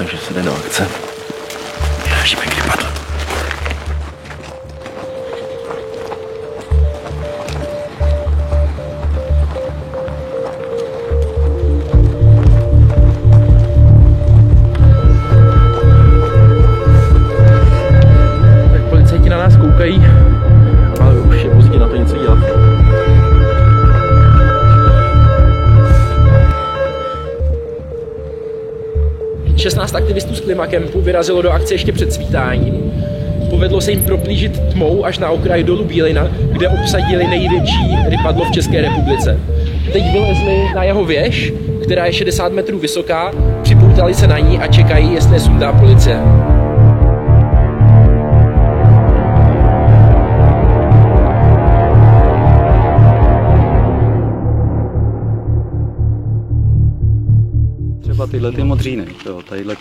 takže se jde do akce. Šípek vypadl. Tak policajti na nás koukají, ale už je pozdě na to něco dělat. 16 aktivistů z Klimakempu vyrazilo do akce ještě před svítáním. Povedlo se jim proplížit tmou až na okraj dolu Bílina, kde obsadili největší rypadlo v České republice. Teď vylezli na jeho věž, která je 60 metrů vysoká, připoutali se na ní a čekají, jestli je sundá policie. Třeba tyhle ty modříny, tyhle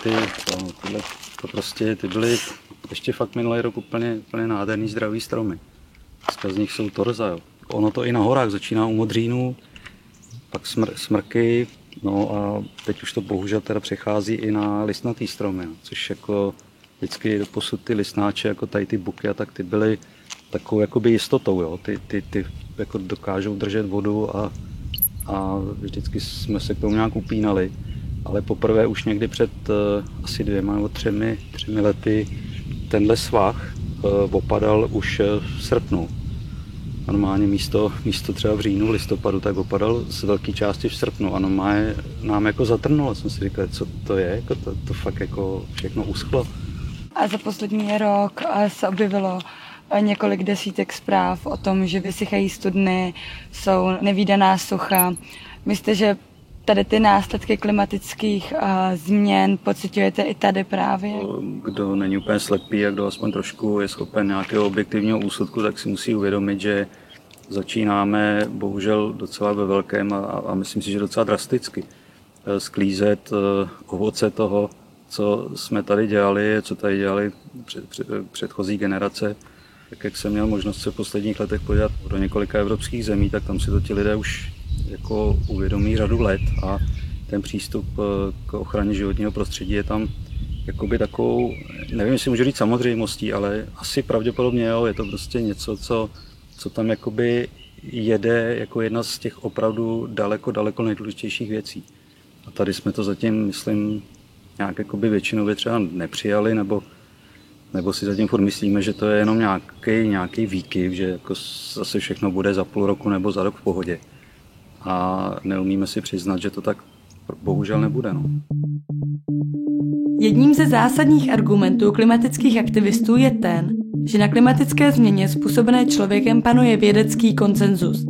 to prostě ty byly ještě fakt minulý rok úplně nádherný zdravý stromy. Dneska z nich jsou torza, jo. Ono to i na horách začíná u modřínů, pak smrky, no a teď už to bohužel teda přechází i na listnatý stromy, což jako vždycky doposud ty listnáče, jako tady ty buky a tak ty byly takovou jakoby jistotou, jo. Ty jako dokážou držet vodu a vždycky jsme se k tomu nějak upínali. Ale poprvé už někdy před asi 2 nebo 3 lety tenhle svah opadal už v srpnu. Normálně místo třeba v říjnu, v listopadu, tak opadal z velké části v srpnu. A normálně nám jako zatrnulo. Jsem si říkal, co to je, jako to fakt jako všechno uschlo. A za poslední rok se objevilo několik desítek zpráv o tom, že vysychají studny, jsou nevídaná sucha. Myslíte, že tady ty následky klimatických změn pociťujete i tady právě? Kdo není úplně slepý a kdo aspoň trošku je schopen nějakého objektivního úsudku, tak si musí uvědomit, že začínáme bohužel docela ve velkém a myslím si, že docela drasticky sklízet ovoce toho, co jsme tady dělali, co tady dělali předchozí generace. Tak jak jsem měl možnost se v posledních letech podívat do několika evropských zemí, tak tam si to ti lidé už jako uvědomí řadu let a ten přístup k ochraně životního prostředí je tam jakoby takovou, nevím, jestli můžu říct samozřejmostí, ale asi pravděpodobně jo, je to prostě něco, co tam jakoby jede jako jedna z těch opravdu daleko nejdůležitějších věcí. A tady jsme to zatím, myslím, nějak jakoby většinově třeba nepřijali, nebo si zatím furt myslíme, že to je jenom nějaký výkyv, že jako zase všechno bude za půl roku nebo za rok v pohodě. A neumíme si přiznat, že to tak bohužel nebude. No. Jedním ze zásadních argumentů klimatických aktivistů je ten, že na klimatické změně způsobené člověkem panuje vědecký konsenzus.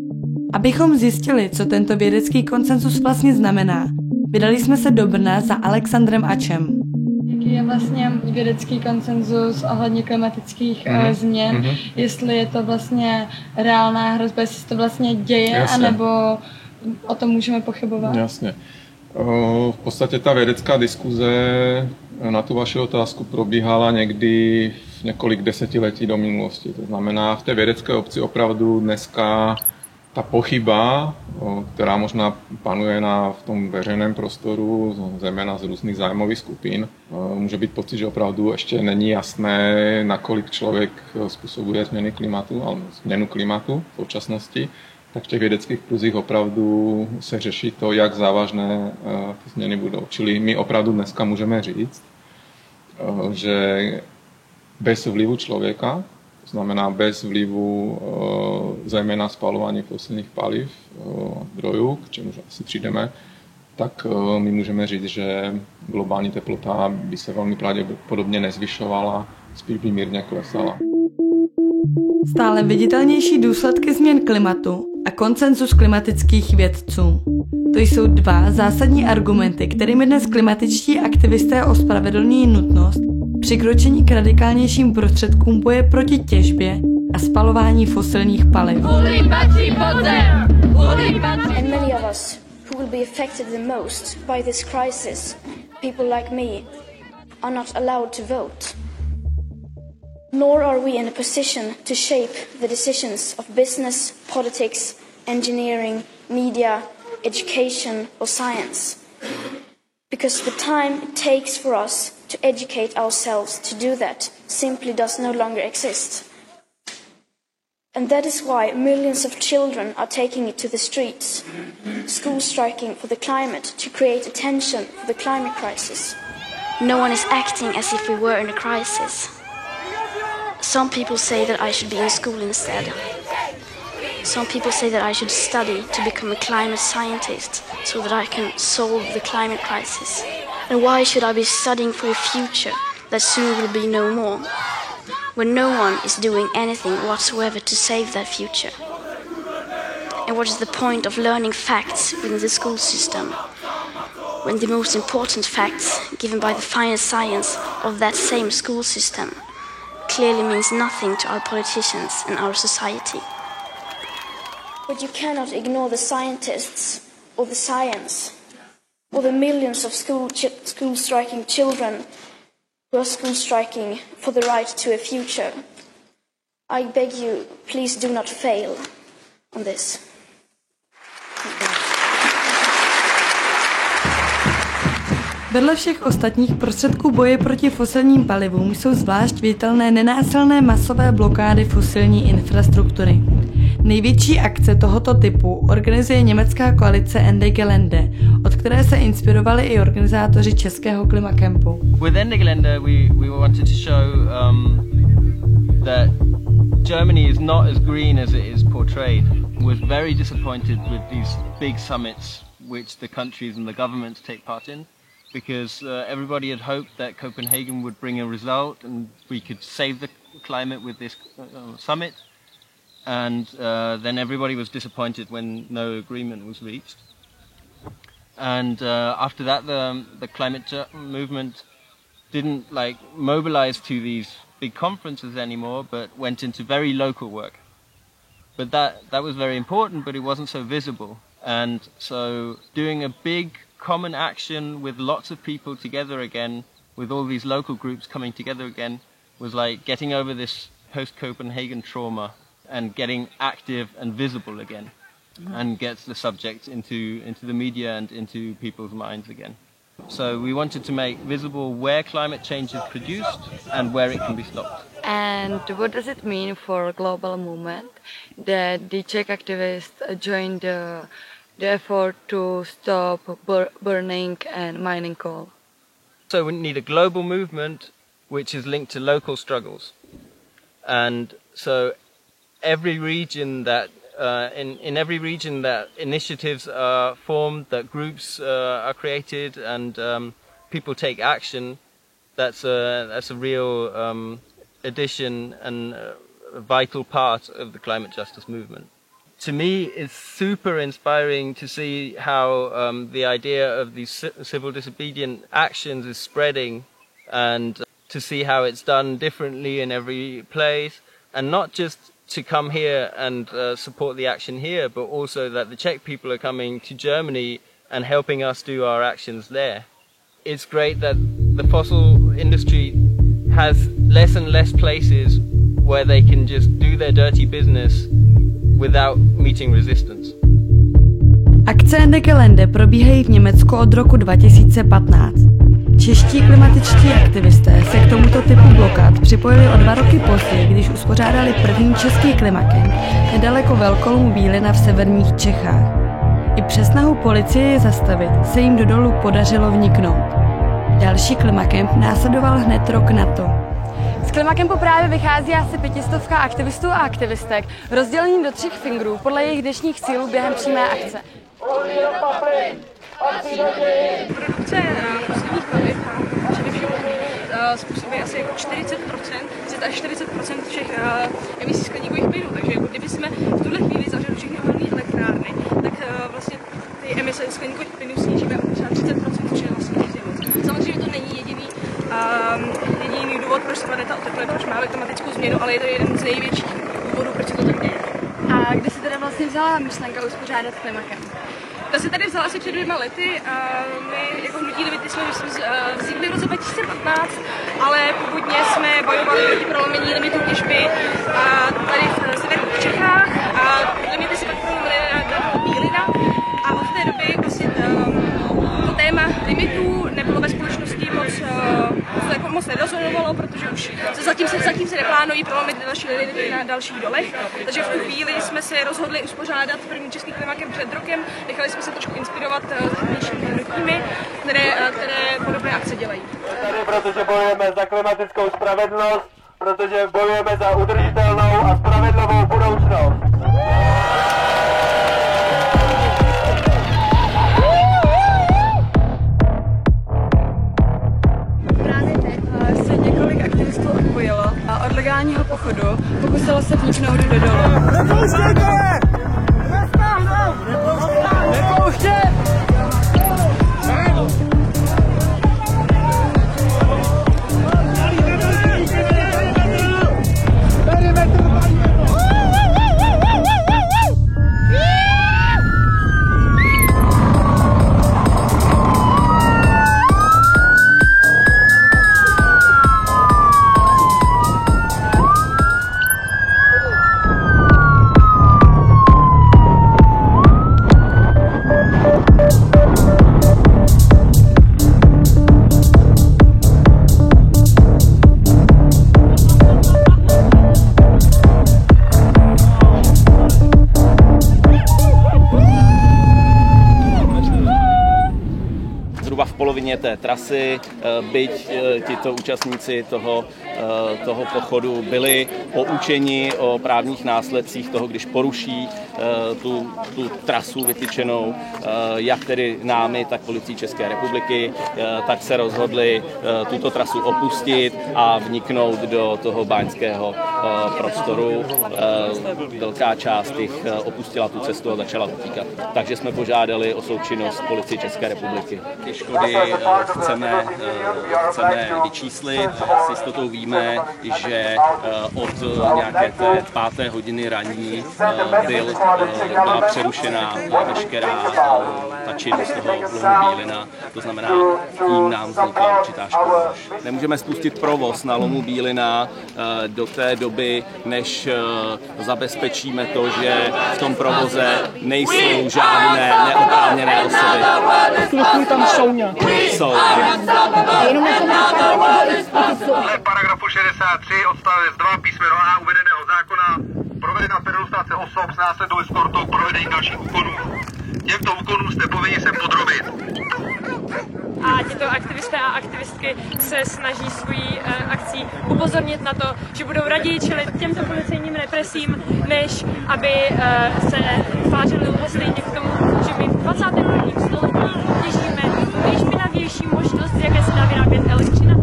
Abychom zjistili, co tento vědecký konsenzus vlastně znamená, vydali jsme se do Brna za Alexandrem Ačem. Jaký je vlastně vědecký konsenzus ohledně klimatických změn? Jestli je to vlastně reálná hrozba, jestli se to vlastně děje, Jasně. anebo o tom můžeme pochybovat? Jasně. V podstatě ta vědecká diskuze na tu vaši otázku probíhala někdy v několik desetiletí do minulosti. To znamená, v té vědecké obci opravdu dneska ta pochyba, která možná panuje v tom veřejném prostoru, zejména z různých zájmových skupin, může být pocit, že opravdu ještě není jasné, nakolik člověk způsobuje změnu klimatu v současnosti. Tak v těch vědeckých kruzích opravdu se řeší to, jak závažné ty změny budou. Čili my opravdu dneska můžeme říct, že bez vlivu člověka, to znamená bez vlivu zejména spalování fosilních paliv, zdrojů, k čemu asi přijdeme, tak my můžeme říct, že globální teplota by se velmi pravděpodobně nezvyšovala, spíš by mírně klesala. Stále viditelnější důsledky změn klimatu a konsenzus klimatických vědců. To jsou 2 zásadní argumenty, kterými dnes klimatičtí aktivisté ospravedlňují nutnost přikročení k radikálnějším prostředkům boje proti těžbě a spalování fosilních paliv. And many of us who will be affected the most by this crisis, people like me, are not allowed to vote. Nor are we in a position to shape the decisions of business, politics, engineering, media, education or science. because the time it takes for us to educate ourselves to do that simply does no longer exist. And that is why millions of children are taking it to the streets, school striking for the climate to create attention for the climate crisis. No one is acting as if we were in a crisis. Some people say that I should be in school instead. Some people say that I should study to become a climate scientist so that I can solve the climate crisis. And why should I be studying for a future that soon will be no more, when no one is doing anything whatsoever to save that future? And what is the point of learning facts within the school system, when the most important facts given by the fine science of that same school system clearly means nothing to our politicians and our society? But you cannot ignore the scientists or the science or the millions of school striking children who are school striking for the right to a future. I beg you, please do not fail on this. Vedle všech ostatních prostředků boje proti fosilním palivům jsou zvlášť viditelné nenásilné masové blokády fosilní infrastruktury. Největší akce tohoto typu organizuje německá koalice Ende Gelände, od které se inspirovali i organizátoři českého Klimakempu. With Ende Gelände we wanted to show that Germany is not as green as it is portrayed. Was very disappointed with these big summits which the countries and the governments take part in, because everybody had hoped that Copenhagen would bring a result and we could save the climate with this summit. And then everybody was disappointed when no agreement was reached. And after that, the climate movement didn't mobilize to these big conferences anymore, but went into very local work. But that was very important, but it wasn't so visible. And so doing a big common action with lots of people together again, with all these local groups coming together again, was like getting over this post-Copenhagen trauma and getting active and visible again, and gets the subject into the media and into people's minds again. So we wanted to make visible where climate change is produced and where it can be stopped. And what does it mean for a global movement that the Czech activists joined the effort to stop burning and mining coal? So we need a global movement which is linked to local struggles. And so every region that in every region that initiatives are formed, that groups are created, and people take action, that's a real addition and a vital part of the climate justice movement. To me, it's super inspiring to see how the idea of these civil disobedient actions is spreading, and to see how it's done differently in every place, and not just to come here and support the action here, but also that the Czech people are coming to Germany and helping us do our actions there. It's great that the fossil industry has less and less places where they can just do their dirty business without meeting resistance. Akce Ende Gelände probíhají v Německu od roku 2015. Čeští klimatičtí aktivisté se k tomuto typu blokád připojili o 2 roky později, když uspořádali první český klimakem nedaleko Velkolomu Bílina v severních Čechách. I přes snahu policie je zastavit se jim do dolu podařilo vniknout. Další klimakemp následoval hned rok na to. Z Klimakempu právě vychází asi 500 aktivistů a aktivistek, rozdělení do 3 fingerů podle jejich dnešních cílů během přímé akce. Produkce fosilních paliv především způsobí asi jako 40% až 40% všech emisí skleníkových plynů. Takže jako kdyby jsme v tuhle chvíli zavřeli všechny uhelné elektrárny, tak vlastně ty emise skleníkových plynů snížíme o třeba 30%, což je vlastně hrozně moc. Samozřejmě to není jediný důvod, proč se planeta otepluje, proč máme klimatickou změnu, ale je to jeden z největších důvodů, proč se to tak děje. A kde se teda vlastně vzala myšlenka uspořádat Klimakemp? Ta se tady vzala asi před 2 lety a my jako hnutí Levity jsme vznikli v roce 2015, ale původně jsme bojovali proti prolomení limitů těžby tady v severních Čechách a limity se pak prolomily na Bílina a od té doby vlastně to téma limitů plánují prolomit další lidi na dalších dolech. Takže v tu chvíli jsme se rozhodli uspořádat první český klimakem před rokem. Nechali jsme se trošku inspirovat dnešními rychlými, které podobné akce dělají. Tady, protože bojujeme za klimatickou spravedlnost, protože bojujeme za udržitelnou a spravedlivou budoucnost. Právě teď se několik aktivistů odpojilo a od legálního pochodu pokusilo se vniknout do dolu. Nepouštějte! Nestáhnou! Nepouštěj! Zhruba v polovině té trasy, byť tito účastníci toho pochodu byli poučeni o právních následcích toho, když poruší tu trasu vytyčenou, jak tedy námi, tak policií České republiky, tak se rozhodli tuto trasu opustit a vniknout do toho báňského prostoru. Velká část jich opustila tu cestu a začala utíkat. Takže jsme požádali o součinnost policii České republiky. Ty škody chceme vyčíslit. S jistotou víme, že od nějaké té 5. hodiny ranní byla přerušena veškerá ta činnost toho lomu bílina. To znamená, tím nám vznikla určitá škoda. Nemůžeme spustit provoz na lomu bílina do té doby, než zabezpečíme to, že v tom provoze nejsou žádné neoprávněné osoby. Tam jsou nějaké. Jsou. Podle paragrafu 63 odstavec 2 písmeno A uvedeného zákona provedena penelustrace osob s následnou eskortou k provedení dalších úkonů. Těmto úkonům jste povinni se podrobit. A tito aktivisté a aktivistky se snaží svojí akcí upozornit na to, že budou raději čelit těmto policejním represím, než aby se tvářili lhostejně k tomu, že my v 21. století těžíme nejšpinavější možnost, z jaké se dá vyrábět elektřina.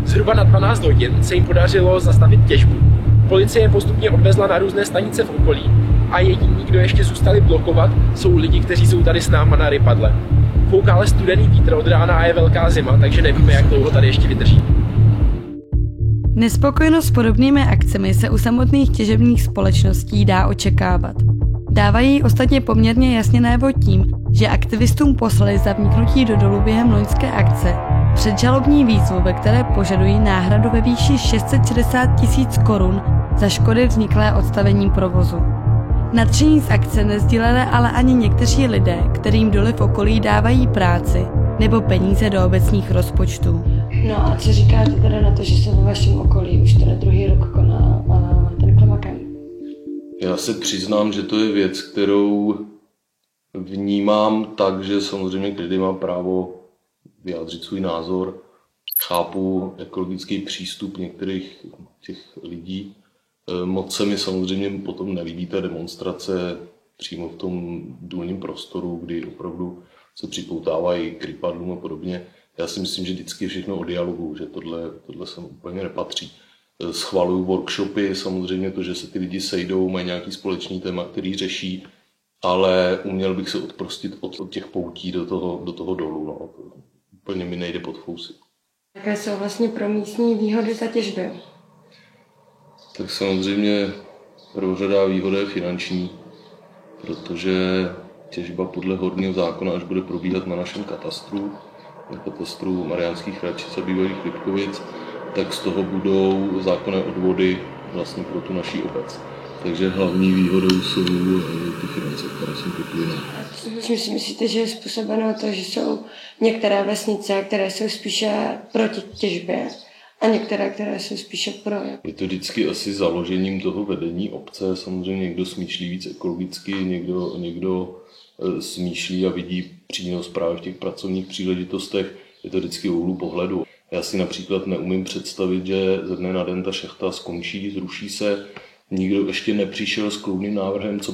Zhruba na 12 hodin se jim podařilo zastavit těžbu. Policie je postupně odvezla na různé stanice v okolí a jediní, kdo ještě zůstali blokovat, jsou lidi, kteří jsou tady s náma na Rypadle. Fouká ale studený vítr od rána a je velká zima, takže nevíme, jak dlouho tady ještě vydrží. Nespokojenost s podobnými akcemi se u samotných těžebních společností dá očekávat. Dávají ostatně poměrně jasně najevo tím, že aktivistům poslali za vniknutí do dolu během loňské akce předžalobní výzvu, ve které požadují náhradu ve výši 660 000 korun za škody vzniklé odstavením provozu. Nadšení z akce nesdíleli ale ani někteří lidé, kterým doly v okolí dávají práci nebo peníze do obecních rozpočtů. No a co říkáte teda na to, že se ve vašem okolí už teda druhý rok koná ten klimakem? Já se přiznám, že to je věc, kterou vnímám tak, že samozřejmě každý má právo vyjádřit svůj názor. Chápu ekologický přístup některých těch lidí. Moc se mi samozřejmě potom nelíbí ta demonstrace přímo v tom důlním prostoru, kdy opravdu se připoutávají k rypadlům a podobně. Já si myslím, že vždycky je všechno o dialogu, že tohle sem úplně nepatří. Schvaluju workshopy, samozřejmě to, že se ty lidi sejdou, mají nějaký společný téma, který řeší, ale uměl bych se odprostit od těch poutí do toho dolu. No. Úplně mi nejde pod fousy. Jaké jsou vlastně pro místní výhody za těžby? Tak samozřejmě prvořadá výhoda je finanční, protože těžba podle horního zákona, až bude probíhat na našem katastru, na katastru Mariánských Hradčic a bývalých Lipkovic, tak z toho budou zákonné odvody vlastně pro tu naší obec. Takže hlavní výhodou jsou ty finance, které jsem poplynou. Myslíte, že je způsobeno to, že jsou některé vesnice, které jsou spíše proti těžbě a některé, které jsou spíše pro. Je to vždycky asi založením toho vedení obce. Samozřejmě někdo smýšlí víc ekologicky, někdo smýšlí a vidí přínos právě v těch pracovních příležitostech. Je to vždycky úhlu pohledu. Já si například neumím představit, že ze dne na den ta šachta skončí, zruší se. Nikdo ještě nepřišel s kloudným návrhem, co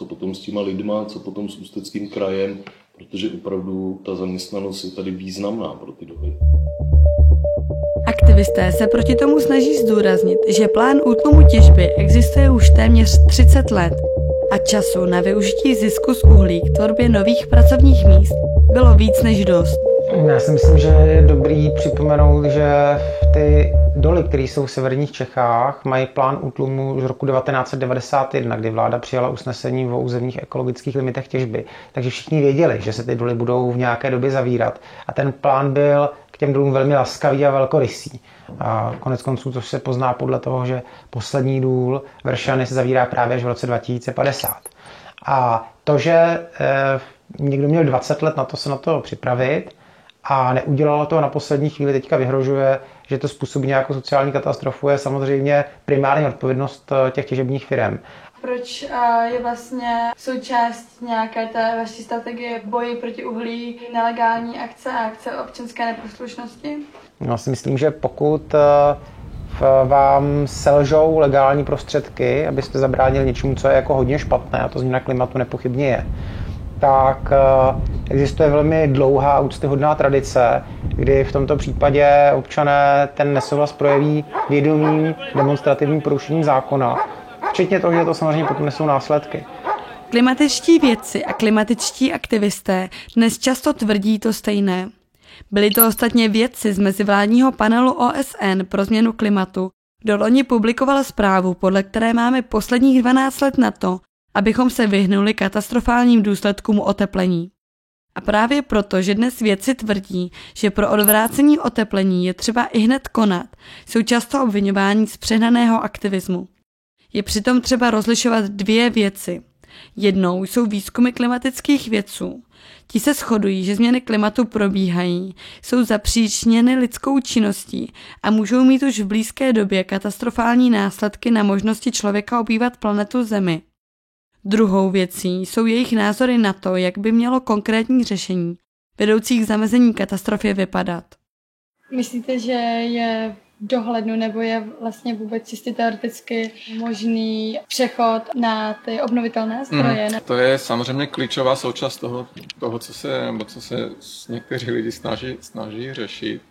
potom s těma lidma, co potom s Ústeckým krajem, protože opravdu ta zaměstnanost je tady významná pro ty doby. Aktivisté se proti tomu snaží zdůraznit, že plán útlumu těžby existuje už téměř 30 let a času na využití zisku z uhlí k tvorbě nových pracovních míst bylo víc než dost. Já si myslím, že je dobrý připomenout, že ty doly, které jsou v severních Čechách, mají plán útlumu už z roku 1991, kdy vláda přijala usnesení o územních ekologických limitech těžby. Takže všichni věděli, že se ty doly budou v nějaké době zavírat. A ten plán byl k těm dolům velmi laskavý a velkorysý. A konec konců, což se pozná podle toho, že poslední důl Vršany se zavírá právě až v roce 2050. A to, že někdo měl 20 let na to se na to připravit a neudělalo to na poslední chvíli, teďka vyhrožuje, že to způsobí nějakou sociální katastrofu, je samozřejmě primární odpovědnost těch těžebních firem. Proč je vlastně součást nějaké té vaší strategie boji proti uhlí nelegální akce a akce občanské neposlušnosti? Já si myslím, že pokud vám selžou legální prostředky, abyste zabránili něčemu, co je jako hodně špatné, a to změna klimatu nepochybně je, tak existuje velmi dlouhá úctyhodná tradice, kdy v tomto případě občané ten nesouhlas projeví vědomým demonstrativním porušením zákona, včetně toho, že to samozřejmě potom nesou následky. Klimatičtí vědci a klimatičtí aktivisté dnes často tvrdí to stejné. Byli to ostatně vědci z mezivládního panelu OSN pro změnu klimatu, kdo loni publikoval zprávu, podle které máme posledních 12 let na to, abychom se vyhnuli katastrofálním důsledkům oteplení. A právě proto, že dnes vědci tvrdí, že pro odvrácení oteplení je třeba ihned konat, jsou často obviňováni z přehnaného aktivismu. Je přitom třeba rozlišovat dvě věci. Jednou jsou výzkumy klimatických vědců. Ti se shodují, že změny klimatu probíhají, jsou zapříčiněny lidskou činností a můžou mít už v blízké době katastrofální následky na možnosti člověka obývat planetu Zemi. Druhou věcí jsou jejich názory na to, jak by mělo konkrétní řešení vedoucí k zamezení katastrofě vypadat. Myslíte, že je v dohlednu nebo je vlastně vůbec čistě teoreticky možný přechod na ty obnovitelné zdroje? To je samozřejmě klíčová součást toho co se někteří lidi snaží řešit.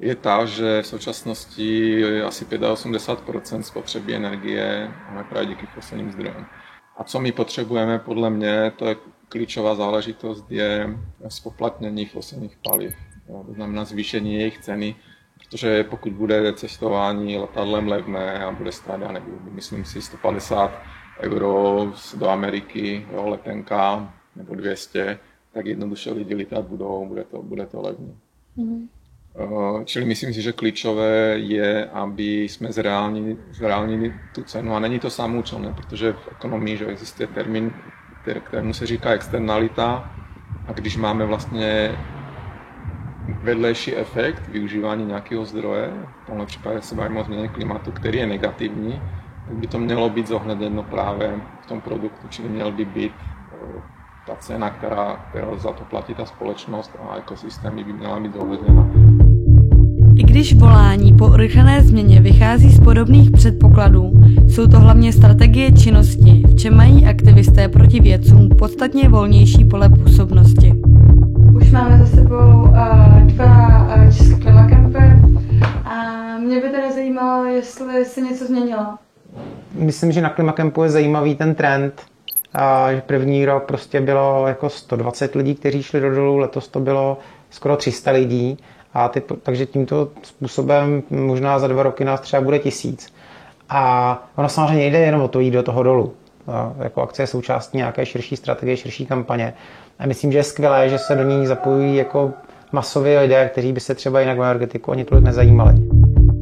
Je ta, že v současnosti asi 85% spotřeby energie máme právě díky fosilním zdrojům. A co my potřebujeme, podle mě, to je klíčová záležitost, je zpoplatnění fosilních paliv. To znamená zvýšení jejich ceny, protože pokud bude cestování letadlem levné a bude stát, já nevím, myslím si 150 € do Ameriky, letenka, nebo 200, tak jednoduše lidi lítat budou, bude to levné. Čili myslím si, že klíčové je, aby jsme zreálnili tu cenu. A není to samoučelné, protože v ekonomii že existuje termín, kterému se říká externalita. A když máme vlastně vedlejší efekt využívání nějakého zdroje, v tomhle případě se bavíme o změně klimatu, který je negativní, tak by to mělo být zohledněno právě v tom produktu, čili měl by být ta cena, která za to platí ta společnost a ekosystémy by měla být zohledněna. I když volání po urychlené změně vychází z podobných předpokladů, jsou to hlavně strategie činnosti, v čem mají aktivisté proti vědcům podstatně volnější pole působnosti. Už máme za sebou 2 české klimakempy a mě by teda zajímalo, jestli se něco změnilo. Myslím, že na klimakempu je zajímavý ten trend, že první rok prostě bylo jako 120 lidí, kteří šli do dolů, letos to bylo skoro 300 lidí. Takže tímto způsobem možná za 2 roky nás třeba bude 1000. A ono samozřejmě nejde jenom o to jít do toho dolu. Jako akce je součástí nějaké širší strategie, širší kampaně. A myslím, že je skvělé, že se do ní zapojují jako masově lidé, kteří by se třeba jinak o energetiku ani tolik nezajímali.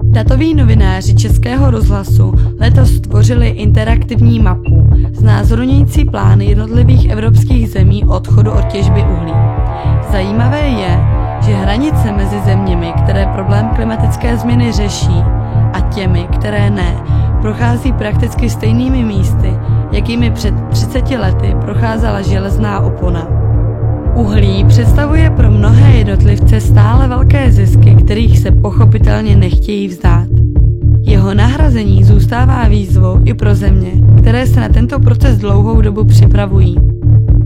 Datoví novináři Českého rozhlasu letos stvořili interaktivní mapu znázorňující plány jednotlivých evropských zemí odchodu od těžby uhlí. Zajímavé je, že že hranice mezi zeměmi, které problém klimatické změny řeší, a těmi, které ne, prochází prakticky stejnými místy, jakými před 30 lety procházela železná opona. Uhlí představuje pro mnohé jednotlivce stále velké zisky, kterých se pochopitelně nechtějí vzdát. Jeho nahrazení zůstává výzvou i pro země, které se na tento proces dlouhou dobu připravují.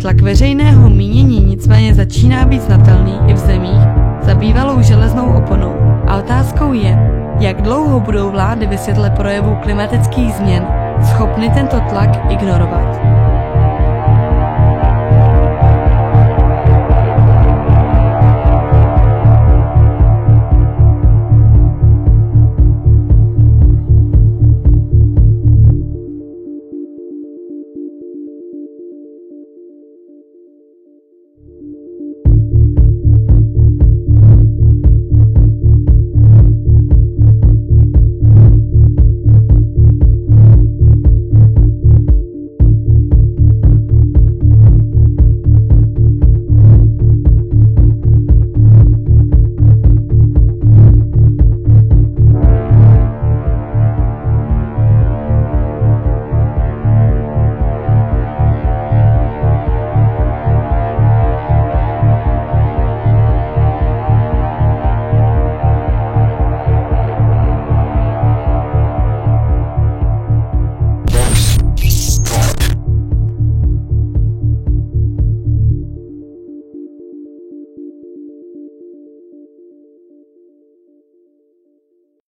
Tlak veřejného mínění nicméně začíná být znatelný i v zemích za bývalou železnou oponou. A otázkou je, jak dlouho budou vlády ve světle projevů klimatických změn schopny tento tlak ignorovat.